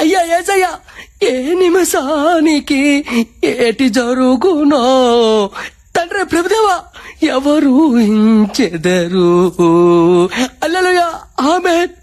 అయ్యా ఏసయ్యా, ఏ నిమిషానికి ఏటి జరుగునో తండ్రి ప్రభుదేవా ఎవరు ఊహించెదరు. హల్లెలూయా, ఆమేన్.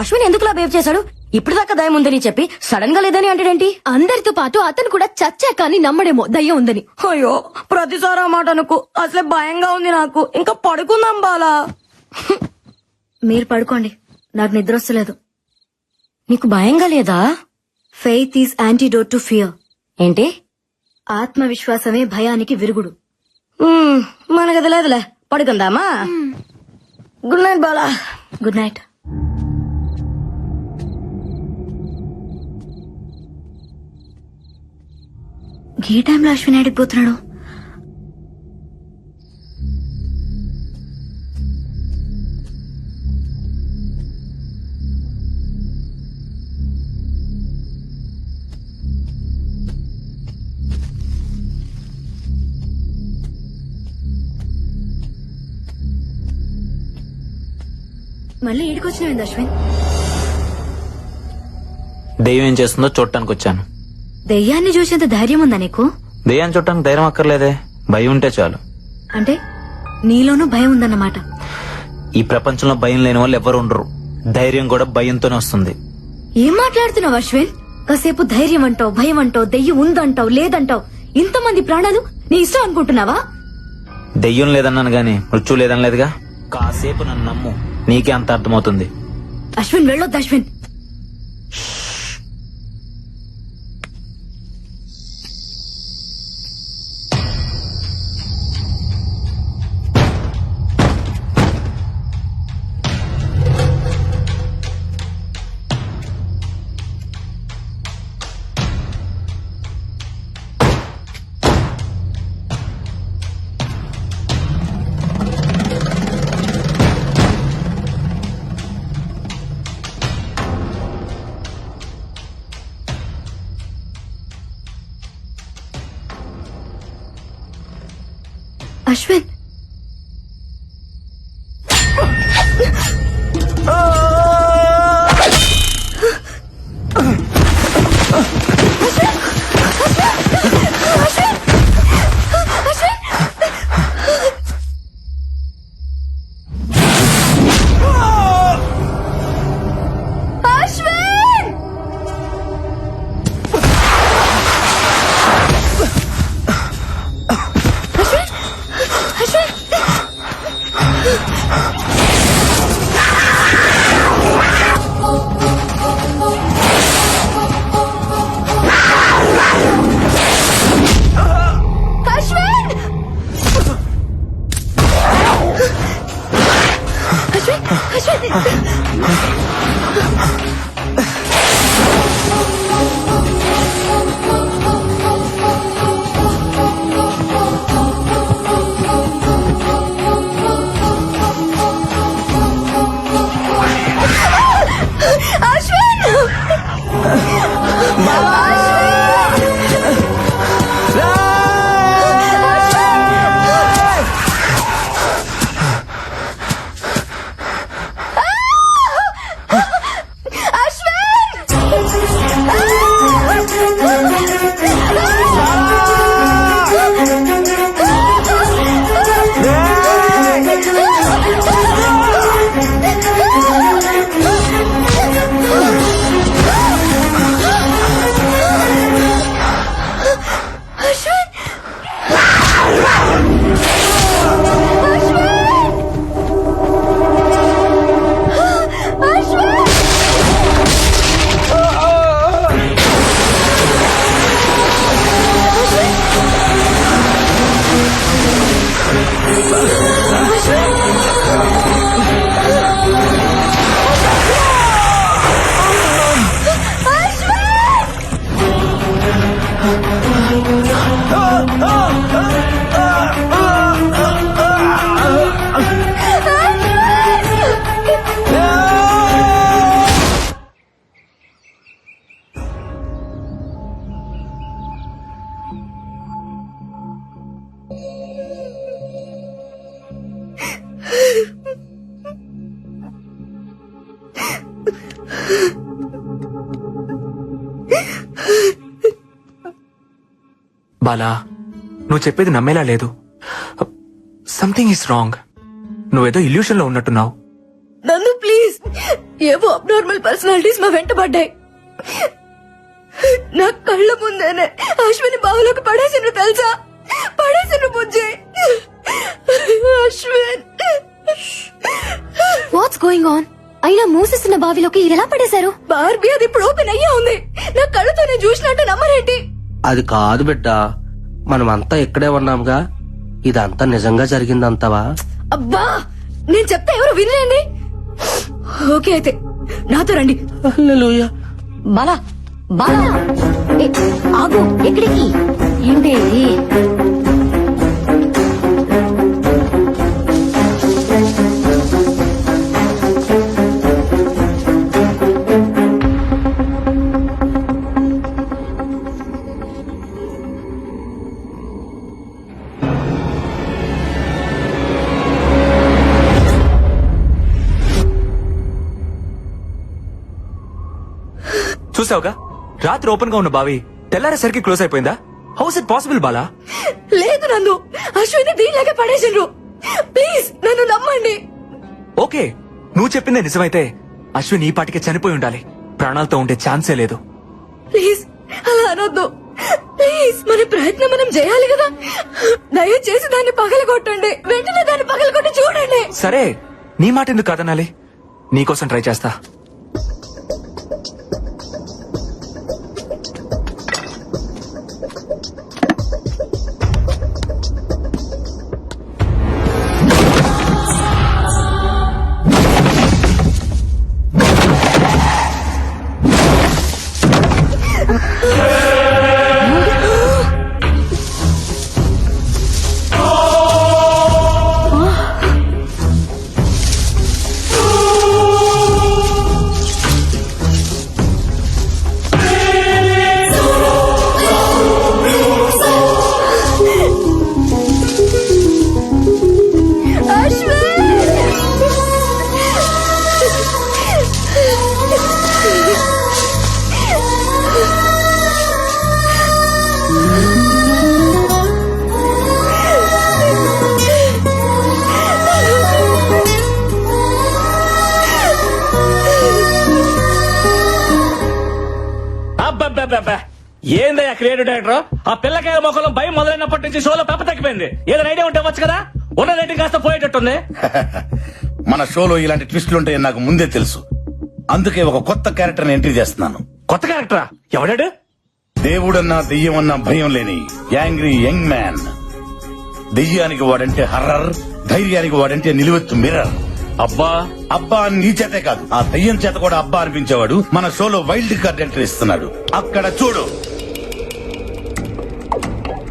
అశ్విన్ ఎందుకులా బిహేవ్ చేశాడు? ఇప్పుడు దాకా దయ్యం ఉందని చెప్పి సడన్ గా లేదని అంటాడేంటి? అందరితో పాటు అతను కూడా చచ్చా కానీ నమ్మడేమో దయ్యం ఉందని. అయ్యో, ప్రతిసారి ఆ మాట అనుకో. అసలే భయంగా ఉంది నాకు. ఇంకా పడుకుందాం బాలా. మీరు పడుకోండి, నాకు నిద్ర వస్తలేదు. నీకు భయంగా లేదా? Faith is antidote to fear. ఏంటి? ఆత్మవిశ్వాసమే భయానికి విరుగుడు. మనకు అది లేదులే, పడుకుందామా? Good night Bala. Good night. ఈ టైంలో అశ్విన్ ఆడిపోతున్నాడు. మళ్ళీ ఈడికొచ్చినావింది అశ్విన్. దెయ్యం ఏం చేస్తుందో చూడటానికి వచ్చాను. దెయ్యాన్ని చూసేంత ధైర్యం ఉందా నీకు? దెయ్యాన్ని చూడటానికి ధైర్యం అక్కర్లేదే, భయం ఉంటే చాలు. అంటే నీలోనూ భయం ఉందన్నమాట. ఈ ప్రపంచంలో భయం లేని వాళ్ళు ఎవరు ఉండరు. ధైర్యం కూడా భయంతోనే వస్తుంది. ఏం మాట్లాడుతున్నావు అశ్విన్? కాసేపు ధైర్యం అంటావు, భయం అంటావు, దెయ్యం ఉందంటావు, లేదంటావు. ఇంతమంది ప్రాణాలు నీ ఇష్టం అనుకుంటున్నావా? దెయ్యం లేదన్నాను గాని మృత్యు లేదనలేదుగా. కాసేపు నన్ను నమ్ము, నీకే అంత అర్థమవుతుంది. అశ్విన్ వెళ్ళొద్దు అశ్విన్. అశ్విన్ అశ్విన్ బాలా, నువ్వు చెప్పేది నమ్మేలా లేదు. Something is wrong. నువ్వేదో ఇల్యూషన్ లో ఉన్నట్టున్నావు. నందు ప్లీజ్, ఏవో అబ్నార్మల్ పర్సనాలిటీస్ మా వెంట పడ్డాయి. నా కళ్ళ ముందేనే అశ్విని బావిలోకి పడేసిండ్రు తెలుసా, పడేసిండ్రు బుజ్జి. Ashwin, what's going on? అయినా మూసేస్తున్న బావిలోకి ఇలా పడేశారు. బార్బీ అది ఇప్పుడు ఓపెన్ అయ్యే ఉంది. నా కళ్ళతో నేను చూసినట్టు నమ్మరేంటి? అది కాదు బిడ్డ, మనమంతా ఇక్కడే ఉన్నాంగా. ఇదంతా నిజంగా జరిగిందంతావా? అబ్బా, నేను చెప్తే ఎవరు వినలేండి. ఓకే అయితే నాతో రండి. హల్లెలూయా. బాలా బాలా, ఆగు. ఎక్కడికి? ఏంటి? చూసావుగా, రాత్రి ఓపెన్ గా ఉన్న బావి తెల్లారేసరికి క్లోజ్ అయిపోయిందా? House it possible Bala? లేదు నందు, అశ్విని దీనిలాగే పడేసిండ్రు. ప్లీజ్ నన్ను నమ్మండి. ఓకే, నువ్వు చెప్పిందే నిజమైతే అశ్విన్ ఈ పాటికే చనిపోయి ఉండాలి. ప్రాణాలతో ఉండే ఛాన్సే లేదు. ప్లీజ్ అలా అనొద్దు. ప్లీజ్, మన ప్రయత్నం మనం చేయాలి కదా. దయచేసి దాన్ని పగలగొట్టండి. వెంటనే దాన్ని పగలగొట్టి చూడండి. సరే, నీ మాట ఎందుకు కాదనాలి? నీకోసం ట్రై చేస్తా. అబ్బబ్బబ్బబ్బా, ఏందయ్యా క్రియేటివ్ డైరెక్టర్? ఆ పిల్లకాయల మొక్కలో భయం మొదలైనప్పటి నుంచి షోలో పెప్ప తగ్గిపోయింది. ఏదైనా ఐడియా ఉంటే వచ్చు కదా. ఉన్న రేటింగ్ కాస్త పోయేటట్టుంది. మన షోలో ఇలాంటి ట్విస్టులు ఉంటాయని నాకు ముందే తెలుసు. అందుకే ఒక కొత్త క్యారెక్టర్ ఎంట్రీ చేస్తున్నాను. కొత్త క్యారెక్టరా? ఎవడాడు? దేవుడన్నా దెయ్యమన్నా భయం లేని యాంగ్రీ యంగ్ మ్యాన్. దెయ్యానికి వాడంటే హర్రర్, ధైర్యానికి వాడంటే నిలువెత్తు మిర్రర్. అబ్బా అబ్బా అని నీ చేతే కాదు, ఆ దెయ్యం చేత కూడా అబ్బా అనిపించేవాడు మన షోలో వైల్డ్ కార్డ్ ఎంట్రీ ఇస్తున్నాడు. అక్కడ చూడు.